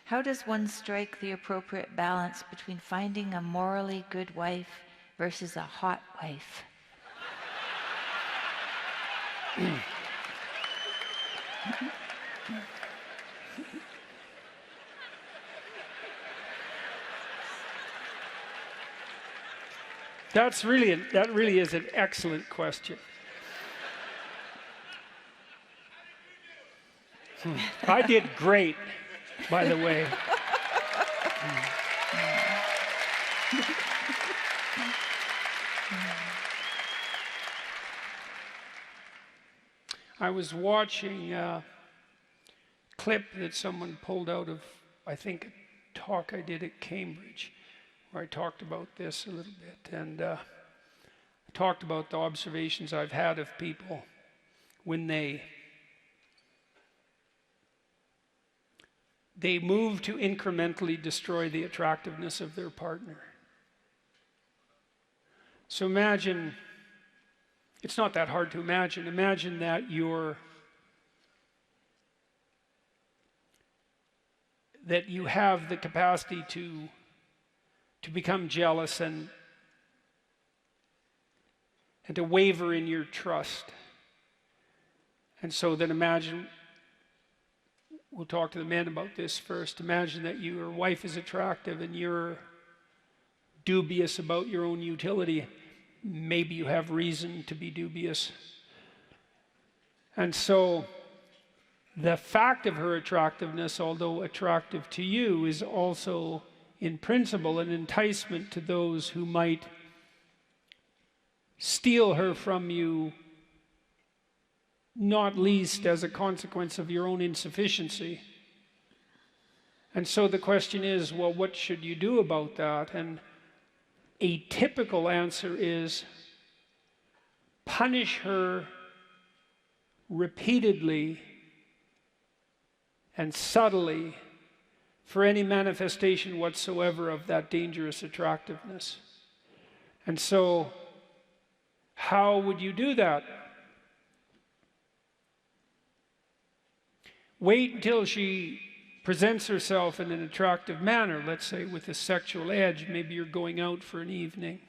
How does one strike the appropriate balance between finding a morally good wife versus a hot wife? That really is an excellent question. I did great, by the way. I was watching a clip that someone pulled out of, I think, a talk I did at Cambridge, where I talked about this a little bit, and I talked about the observations I've had of people when they move to incrementally destroy the attractiveness of their partner. So imagine, it's not that hard to imagine. Imagine that you have the capacity to become jealous and to waver in your trust. And so then imagine, we'll talk to the men about this first. Imagine that your wife is attractive and you're dubious about your own utility. Maybe you have reason to be dubious. And so the fact of her attractiveness, although attractive to you, is also in principle an enticement to those who might steal her from you, not least as a consequence of your own insufficiency. And so the question is, well, what should you do about that? And a typical answer is punish her repeatedly and subtly for any manifestation whatsoever of that dangerous attractiveness. And so, how would you do that? Wait until she presents herself in an attractive manner, let's say with a sexual edge. Maybe you're going out for an evening.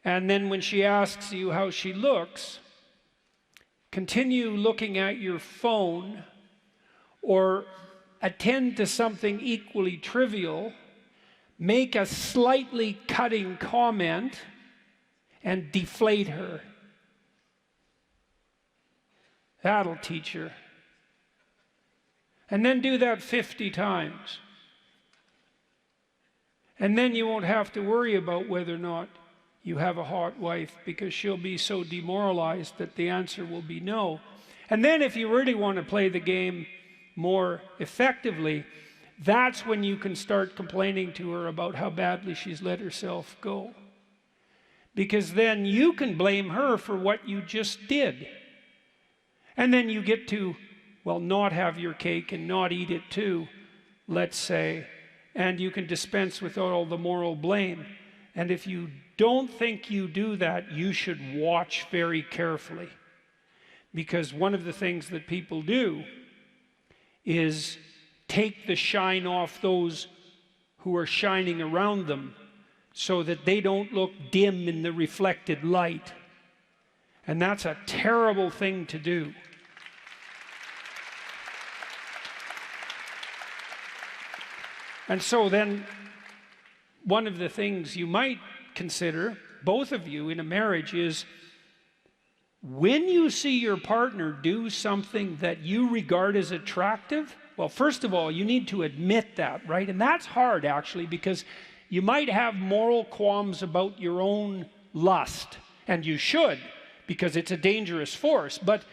And then when she asks you how she looks, continue looking at your phone or attend to something equally trivial, make a slightly cutting comment, and deflate her. That'll teach her. And then do that 50 times. And then you won't have to worry about whether or not you have a hot wife, because she'll be so demoralized that the answer will be no. And then if you really want to play the game more effectively, that's when you can start complaining to her about how badly she's let herself go. Because then you can blame her for what you just did. And then you get to, well, not have your cake and not eat it too, let's say, and you can dispense with all the moral blame. And if you don't think you do that, you should watch very carefully. Because one of the things that people do is take the shine off those who are shining around them so that they don't look dim in the reflected light. And that's a terrible thing to do. And so then, one of the things you might consider, both of you in a marriage, is when you see your partner do something that you regard as attractive, well, first of all, you need to admit that, right? And that's hard, actually, because you might have moral qualms about your own lust, and you should, because it's a dangerous force. But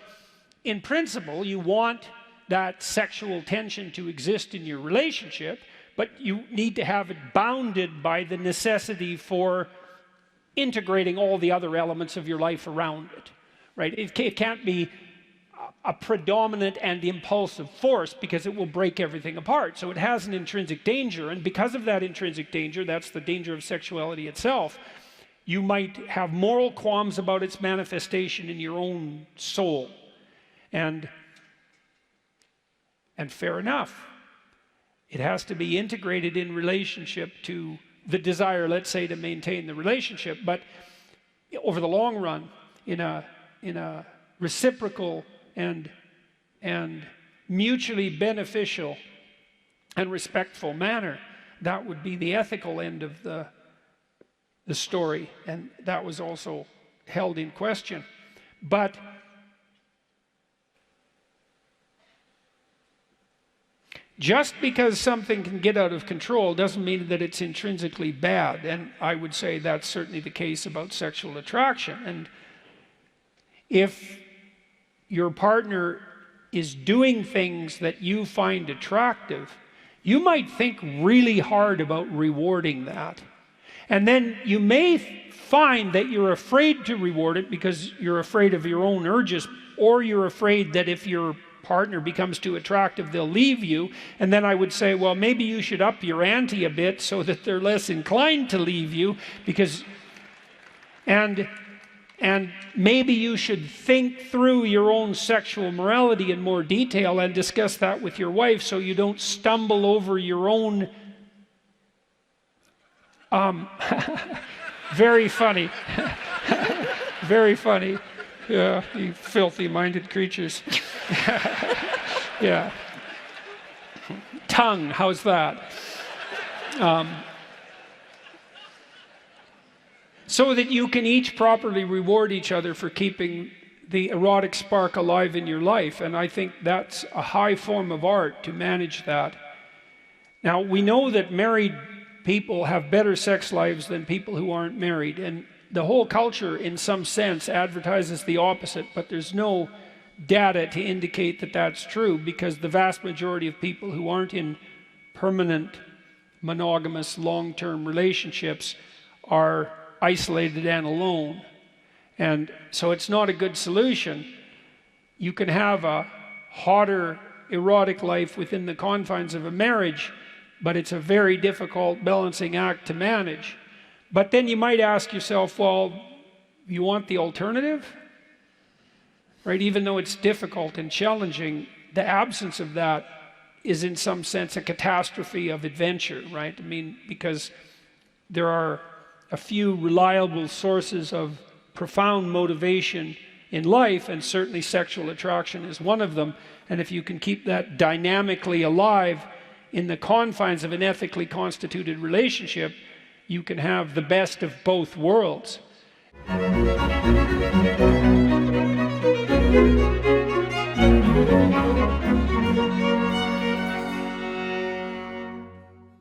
in principle, you want that sexual tension to exist in your relationship, but you need to have it bounded by the necessity for integrating all the other elements of your life around it, right? It can't be a predominant and impulsive force, because it will break everything apart. So it has an intrinsic danger, and because of that intrinsic danger, that's the danger of sexuality itself, you might have moral qualms about its manifestation in your own soul. And fair enough. It has to be integrated in relationship to the desire, let's say, to maintain the relationship. But over the long run, in a reciprocal and mutually beneficial and respectful manner, that would be the ethical end of the story, and that was also held in question. But just because something can get out of control doesn't mean that it's intrinsically bad, and I would say that's certainly the case about sexual attraction. And if your partner is doing things that you find attractive, you might think really hard about rewarding that. And then you may find that you're afraid to reward it because you're afraid of your own urges, or you're afraid that if your partner becomes too attractive, they'll leave you. And then I would say, well, maybe you should up your ante a bit so that they're less inclined to leave you, because and maybe you should think through your own sexual morality in more detail and discuss that with your wife so you don't stumble over your own very funny. Very funny. Yeah, you filthy-minded creatures. Yeah. Tongue, how's that? So that you can each properly reward each other for keeping the erotic spark alive in your life. And I think that's a high form of art to manage that. Now, we know that married people have better sex lives than people who aren't married. And the whole culture, in some sense, advertises the opposite, but there's no data to indicate that that's true, because the vast majority of people who aren't in permanent, monogamous, long-term relationships are isolated and alone. And so it's not a good solution. You can have a hotter, erotic life within the confines of a marriage, but it's a very difficult balancing act to manage. But then you might ask yourself, well, you want the alternative? Right? Even though it's difficult and challenging, the absence of that is in some sense a catastrophe of adventure, right? I mean, because there are a few reliable sources of profound motivation in life, and certainly sexual attraction is one of them. And if you can keep that dynamically alive in the confines of an ethically constituted relationship, you can have the best of both worlds.